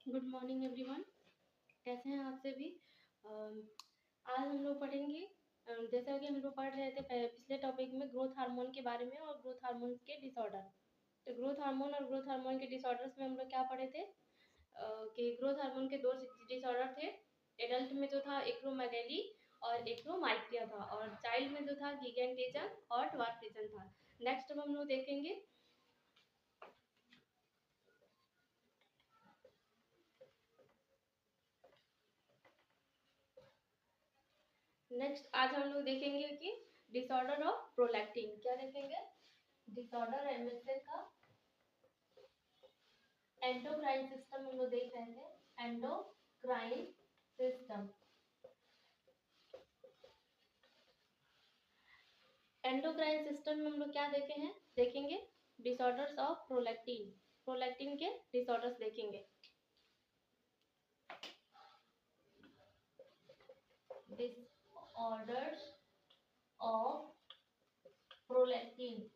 Good morning everyone. कैसे हैं आप सभी? आज हम लोग पढ़ेंगे, जैसा कि हम लोग पढ़ रहे थे पिछले टॉपिक में ग्रोथ हार्मोन के बारे में और ग्रोथ हार्मोन के डिसऑर्डर। तो ग्रोथ हार्मोन और ग्रोथ हार्मोन के डिसऑर्डर्स में हम लोग क्या पढ़े थे कि ग्रोथ हार्मोन के दो डिसऑर्डर थे। एडल्ट में जो था एक्रोमेगाली और एक्रोमाइक्रिया था, और चाइल्ड में जो था गिगेंटिज्म और ड्वार्फिज्म था। नेक्स्ट अब हम लोग देखेंगे आज हम लोग देखेंगे कि डिसऑर्डर ऑफ प्रोलैक्टिन। क्या देखेंगे? डिसऑर्डर एमएसए का एंडोक्राइन सिस्टम हम लोग देख रहे थे। एंडोक्राइन सिस्टम, एंडोक्राइन सिस्टम में हम लोग क्या देखेंगे डिसऑर्डर्स ऑफ प्रोलैक्टिन। प्रोलैक्टिन के डिसऑर्डर्स देखेंगे। Disorders of prolactin.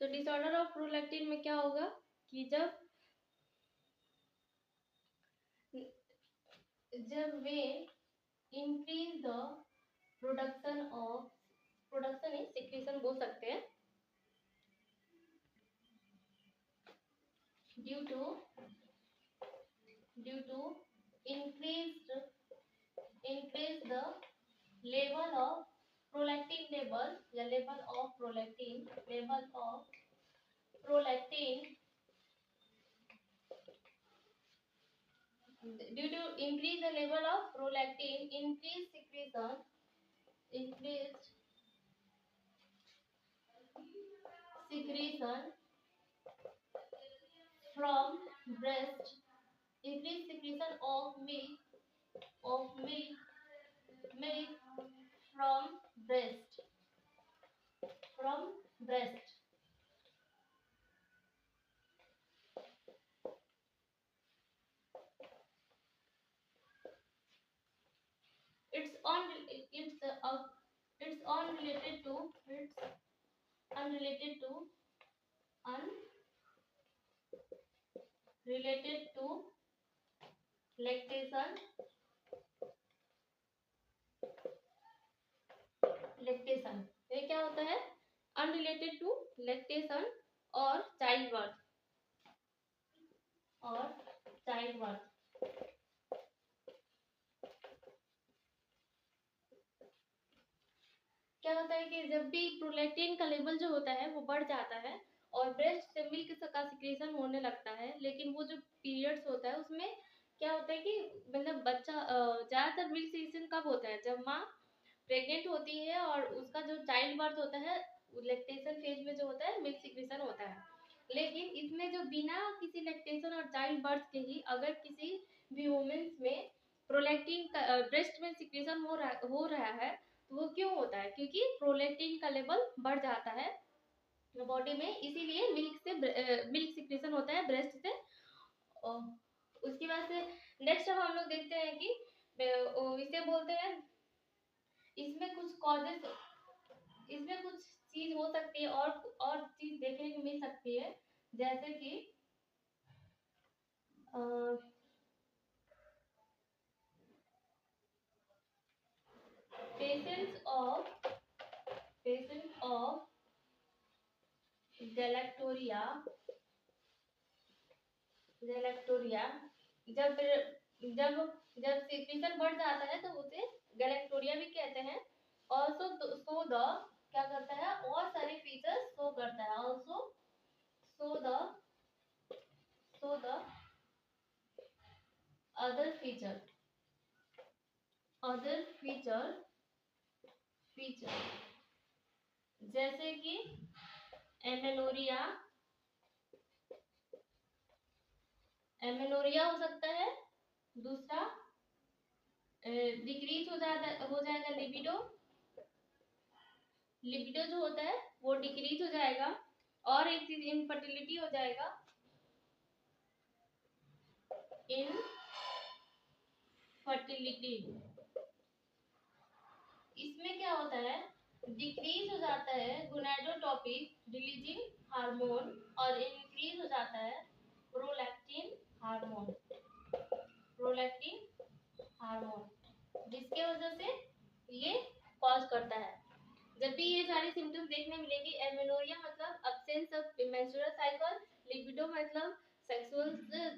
तो डिसऑर्डर ऑफ प्रोलैक्टिन में क्या होगा कि जब वे increase the production is secretion बोल सकते हैं, due to increase the level of prolactin level या level of prolactin due to increase the level of prolactin, increased secretion from breast, increased secretion of milk from breast. It's unrelated to lactation ये क्या होता है? Unrelated to lactation और child birth क्या होता है कि जब भी प्रोलैक्टिन का लेवल जो होता है वो बढ़ जाता है और ब्रेस्ट से मिल्क का सिक्रेशन होने लगता है, लेकिन वो जो पीरियड्स होता है उसमें क्या होता है कि मतलब बच्चा ज्यादातर मिल्क सिक्रेशन कब होता है? जब माँ प्रेग्नेंट होती है और उसका जो चाइल्ड बर्थ होता है, लैक्टेशन फेज में जो होता है मिल्क सिक्रेशन होता है। लेकिन इसमें जो बिना किसी लैक्टेशन और चाइल्ड बर्थ के ही अगर किसी भी वुमेन्स में प्रोलैक्टिन का ब्रेस्ट में सिक्रेशन हो रहा है, तो वो क्यों होता है? क्योंकि प्रोलैक्टिन का लेवल बढ़ जाता है बॉडी में, इसीलिए मिल्क सिक्रेशन होता है ब्रेस्ट से। उसके बाद से नेक्स्ट अब हम लोग देखते हैं कि इसे बोलते हैं, इसमें कुछ चीज हो सकती है और चीज देखने को मिल सकती है, जैसे कि पेशेंट्स ऑफ गैलेक्टोरिया जब जब जब सिक्रीशन बढ़ जाता है तो उसे गैलेक्टोरिया भी कहते हैं। ऑल्सो सो द क्या करता है? और सारे फीचर्स शो करता है। Also so the other feature जैसे कि एमेनोरिया हो सकता है। दूसरा डिक्रीज हो जाएगा लिबिडो जो होता है वो डिक्रीज हो जाएगा। और एक चीज इनफर्टिलिटी हो जाएगा। इनफर्टिलिटी इसमें क्या होता है? डिक्रीज हो जाता है गोनाडोट्रोपिक रिलीजिंग हार्मोन और इंक्रीज हो जाता है प्रोलैक्टिन हार्मोन, प्रोलैक्टिन हार्मोन, जिसके वजह से ये कॉज करता है। जब भी ये सारी सिम्टम्स देखने मिलेगी, एमेनोरिया मतलब absence of menstrual cycle, libido मतलब सेक्सुअल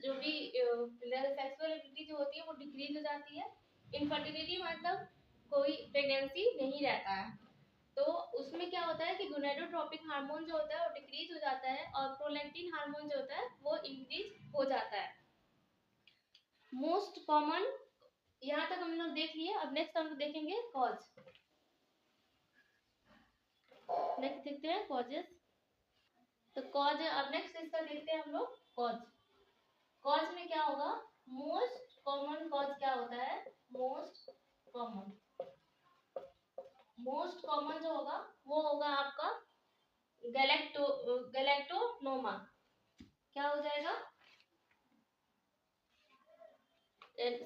जो भी सेक्सुअल एक्टिविटी जो होती है वो डिक्रीज हो जाती है, इनफर्टिलिटी मतलब कोई प्रेगनेंसी नहीं रहता है, तो उसमें क्या होता है कि गोनेडोट्रोपिक हार्मोन जो होता है वो डिक्रीज हो जाता है और प्रोलैक्टिन हार्मोन जो होता है वो इंक्रीज हो जाता है। मोस्ट कॉमन यहाँ तक हम लोग देख लिए। अब नेक्स्ट हम लोग देखेंगे कॉज। नेक्स्ट देखते हैं कॉजेस। तो कॉज अब नेक्स्ट इसका देखते हैं हम लोग कॉज। कॉज में क्या होगा, मोस्ट कॉमन कॉज क्या होता है, मोस्ट कॉमन, मोस्ट कॉमन जो होगा वो होगा आपका गैलेक्टोनोमा। क्या हो जाएगा,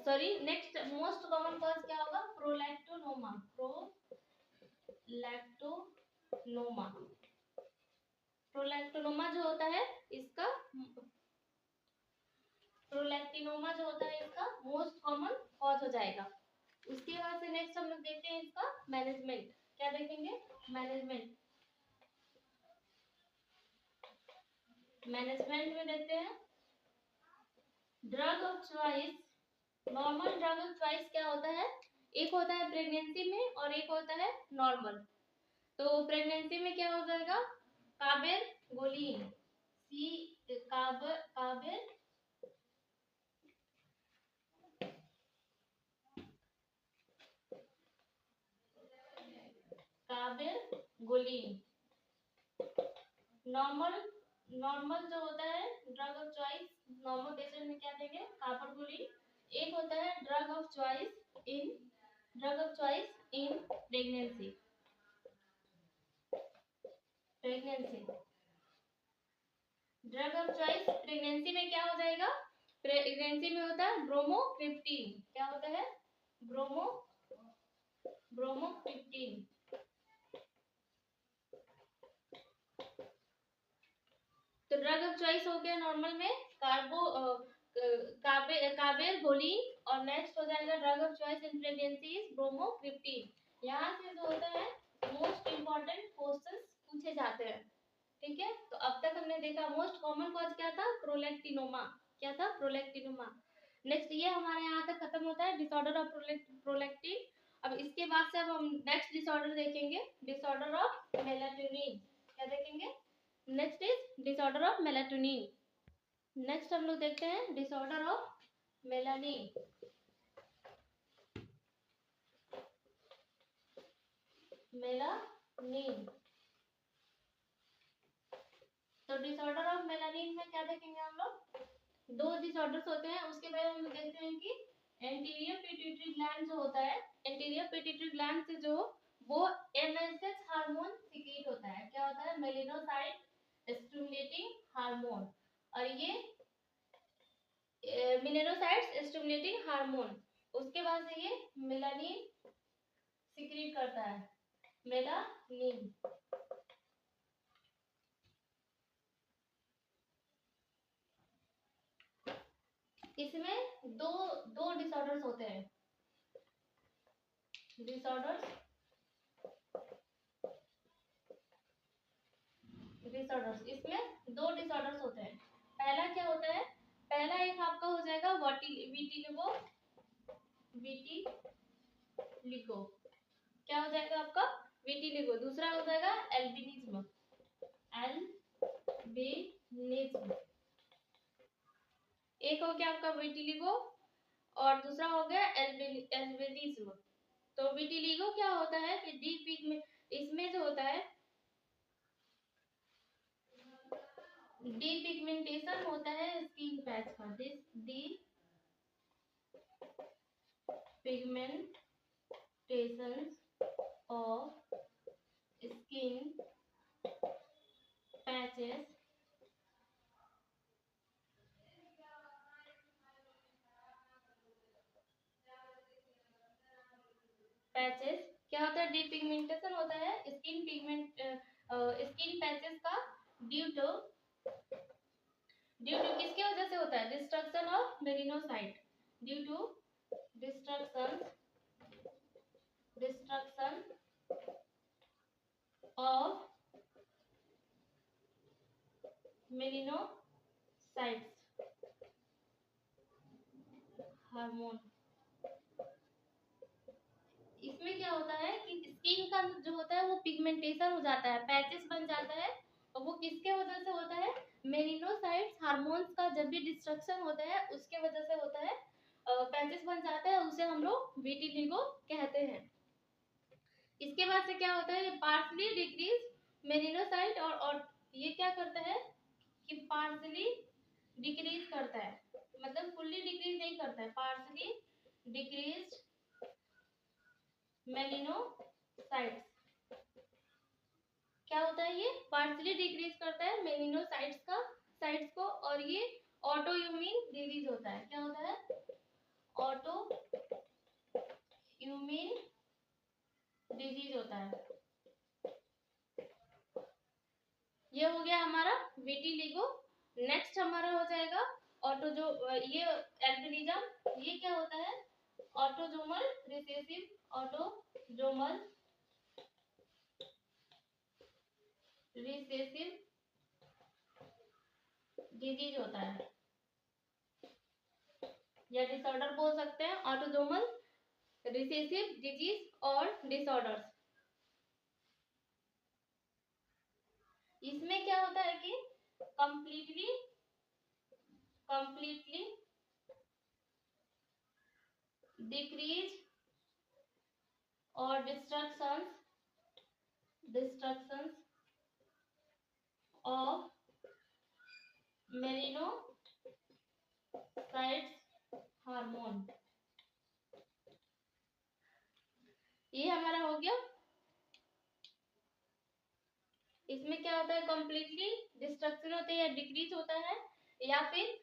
sorry next most common cause क्या होगा, प्रोलैक्टोनोमा, प्रोलैक्टोनोमा। प्रोलैक्टोनोमा जो होता है इसका, प्रोलैक्टिनोमा जो होता है इसका मोस्ट कॉमन कॉज हो जाएगा। उसके बाद से नेक्स्ट हम लोग देखते हैं इसका मैनेजमेंट। क्या देखेंगे, मैनेजमेंट। मैनेजमेंट में देखते हैं drug of choice. Normal drug of choice क्या होता है, एक होता है प्रेगनेंसी में और एक होता है नॉर्मल। तो प्रेगनेंसी में क्या हो जाएगा, काबेरगोलिन, काबेरगोलिन। नॉर्मल, नॉर्मल जो होता है drug of choice, normal patient में क्या देंगे, काबेरगोलिन। एक होता है drug of choice in pregnancy, drug of choice pregnancy में क्या हो जाएगा, प्रेगनेंसी में होता है ब्रोमोक्रिप्टीन। क्या होता है, ब्रोमोक्रिप्टीन। तो ड्रग ऑफ चॉइस हो गया नॉर्मल में काबेरगोलिन, और नेक्स्ट हो जाएगा drug of choice in pregnancy is bromocriptine. यहाँ से जो होता है मोस्ट इंपॉर्टेंट क्वेश्चंस पूछे जाते हैं, ठीक है। तो अब तक हमने देखा मोस्ट कॉमन कॉज क्या था, प्रोलैक्टिनोमा। क्या था, प्रोलैक्टिनोमा। नेक्स्ट ये हमारे यहाँ तक खत्म होता है डिसऑर्डर ऑफ प्रोलैक्टिन। अब इसके बाद से अब हम नेक्स्ट डिसऑर्डर देखेंगे, डिसऑर्डर ऑफ मेलाटोनिन। क्या देखेंगे, next is disorder of melatonin. Next हम लोग देखते हैं डिसऑर्डर ऑफ मेलानिन। मेलानिन। तो डिसऑर्डर ऑफ मेलानिन में क्या देखेंगे हम लोग, दो डिसऑर्डर्स होते हैं। उसके बाद हम देखते हैं कि एंटीरियर पिट्यूटरी ग्लैंड जो होता है, एंटीरियर पिट्यूटरी ग्लैंड से जो वो एमएसएच हार्मोन सिक्रीट होता है। क्या होता है, मेलानोसाइट स्टिमुलेटिंग हार्मोन। और ये मिनरलोसाइट्स स्टिमुलेटिंग हार्मोन, उसके बाद से ये मेलानिन सिक्रीट करता है, मेलानिन। इसमें दो डिसऑर्डर्स होते हैं, डिसऑर्डर्स इसमें दो डिसऑर्डर्स होते हैं। पहला क्या होता है, पहला एक आपका हो जाएगा विटिलिगो। क्या हो जाएगा आपका, विटिलिगो। दूसरा हो जाएगा एल्बिनिज्म, एल्बिनिज्म। एक हो गया आपका विटिलिगो और दूसरा हो गया एल्बिनिज्म। तो विटिलिगो क्या होता है कि डी पिगमेंट, इसमें जो होता है डीपिगमेंटेशन होता है स्किन पैच का, this depigmentation of skin patches क्या होता है, डीपिगमेंटेशन होता है स्किन पैचेस का ड्यू टू किसके वजह से होता है? Destruction of melanocyte, due to destruction of melanocytes hormone. इसमें क्या होता है कि स्किन का जो होता है वो पिगमेंटेशन हो जाता है, पैचेस बन जाता है, और वो किसके वजह से होता है? मेलिनोसाइट्स हार्मोन्स का जब भी डिस्ट्रक्शन होता है उसके वजह से होता है, पैचेस बन जाता है, उसे हम लोग विटिलिगो कहते हैं। इसके बाद से क्या होता है? ये पार्शली डिक्रीज मेलिनोसाइट और ये क्या करता है कि पार्शली डिक्रीज करता है, मतलब फुल्ली डिक्रीज नहीं करता है, पार्शली डिक्रीज मेलिनोसाइट्स। क्या होता है? ये पार्शली डिक्रीज करता है मेलिनोसाइट्स का साइट्स को, और ये ऑटो इम्यून डिजीज होता है। क्या होता है? ऑटो इम्यून डिजीज होता है। ये हो गया हमारा विटिलिगो। नेक्स्ट हमारा हो जाएगा ऑटो जो ये एल्बिनिज्म। ये क्या होता है? Autosomal recessive, autosomal recessive disease होता है, या डिसऑर्डर बोल सकते हैं, ऑटोजोमल रिसेसिव डिजीज और डिसऑर्डर्स। इसमें क्या होता है कि कंप्लीटली डिक्रीज और डिस्ट्रक्शंस ऑफ मेलिनोसाइट्स हार्मोन। ये हमारा हो गया। इसमें क्या होता है? कंप्लीटली डिस्ट्रक्शन होता है या डिक्रीज होता है, या फिर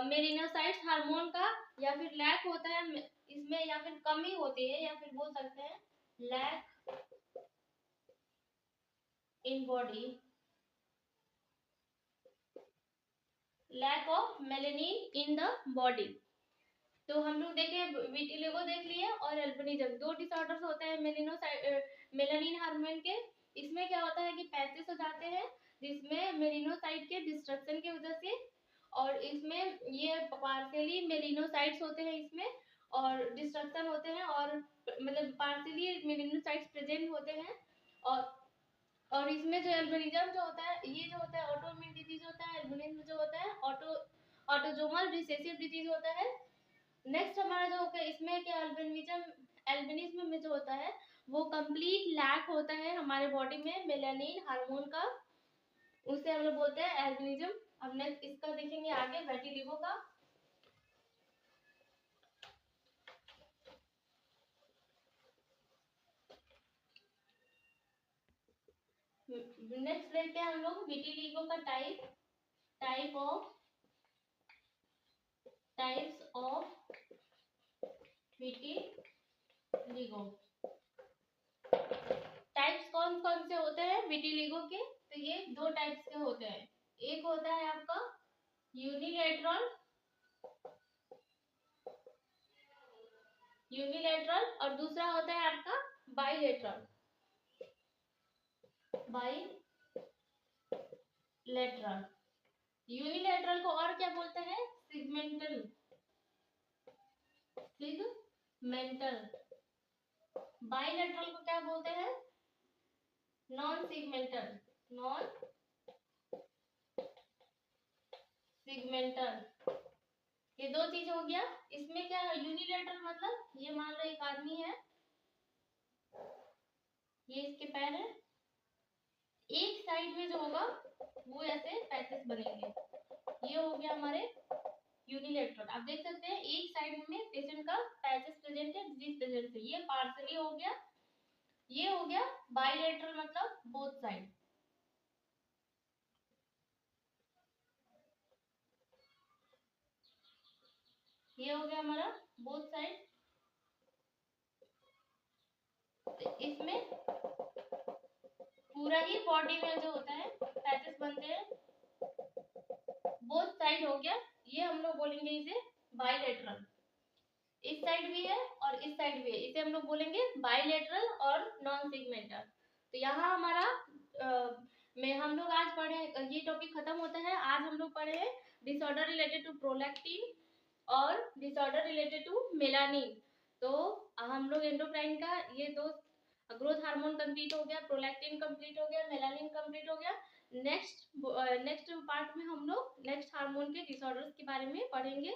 मेलिनोसाइट्स हार्मोन का या फिर लैक होता है इसमें, या फिर कमी होती है, या फिर बोल सकते हैं lack in body, lack of melanin in the body. तो हम लोग देखे विटिलिगो देख लिए और एल्बिनिज्म, दो डिसऑर्डर्स होते हैं मेलानिन हार्मोन के। इसमें क्या होता है कि पैचेस हो जाते हैं जिसमें मेलिनोसाइट के डिस्ट्रक्शन की वजह से, और इसमें ये पार्शियली मेलिनोसाइट्स होते हैं इसमें, और डिस्ट्रक्शन होते हैं, और मतलब पार्शियली मेलिनोसाइट्स प्रेजेंट होते हैं। और इसमें जो एल्बिनिज्म जो होता है, ये जो होता है ऑटोइम्यून डिजीज होता है। एल्बिनिज्म जो होता है ऑटोजोमल रिसेसिव डिजीज होता है। नेक्स्ट हमारा जो होगा इसमें क्या, एल्बिनिज्म में जो होता है वो कंप्लीट लैक होता है हमारे बॉडी में मेलानिन हार्मोन का, उसे हम लोग बोलते हैं एल्बिनिज्म। अब नेक्स्ट इसका देखेंगे आगे विटिलिगो का। नेक्स्ट देखते हैं हम लोग विटिलिगो का टाइप्स ऑफ विटिलिगो। टाइप्स कौन कौन से होते हैं विटिलिगो के? तो ये दो टाइप्स के होते हैं। एक होता है आपका यूनिलेटरल और दूसरा होता है आपका बाइलेटरल। यूनिलेटरल को और क्या बोलते हैं? सिगमेंटल। बाइलेटरल को क्या बोलते हैं? Non segmental. ये दो चीज हो गया। इसमें क्या है? यूनिलेटरल मतलब ये मान लो एक आदमी है, ये इसके पैर है, एक साइड में जो होगा वो ऐसे पैचेस बनेंगे। ये हो गया हमारे यूनिलेटरल। आप देख सकते हैं एक साइड में पेशेंट का पैचेस प्रेजेंट है, डिजीज प्रेजेंट है, ये पार्शियली हो गया। ये हो गया बाइलेटरल मतलब बोथ साइड। ये हो गया हमारा बोथ साइड। इसमें पूरा ही बॉडी में जो होता है पैचेस बनते हैं, बोथ साइड हो गया, ये हम लोग बोलेंगे इसे बाइलेटरल। इस साइड भी है और इस साइड भी है, इसे हम लोग बोलेंगे बाइलेटरल और नॉन सेगमेंटल। तो यहाँ हमारा में हम लोग आज पढ़े, ये टॉपिक खत्म होता है। आज हम लोग पढ़े हैं डिसऑर्डर रिलेटेड टू प्रोलैक्टिन और डिसऑर्डर रिलेटेड टू मेलानिन। तो हम लोग एंडोक्राइन का ये दो ग्रोथ हार्मोन कंप्लीट हो गया, प्रोलैक्टिन कंप्लीट हो गया, मेलानिन कंप्लीट हो गया। नेक्स्ट पार्ट में हम लोग नेक्स्ट हार्मोन के डिसऑर्डर्स के बारे में पढ़ेंगे।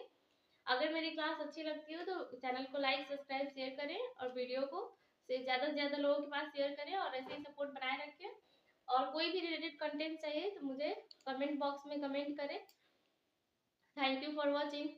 अगर मेरी क्लास अच्छी लगती हो तो चैनल को लाइक सब्सक्राइब शेयर करें और वीडियो को ज़्यादा से ज़्यादा लोगों के पास शेयर करें और ऐसे ही सपोर्ट बनाए रखें। और कोई भी रिलेटेड कंटेंट चाहिए तो मुझे कमेंट बॉक्स में कमेंट करें। Thank you for watching.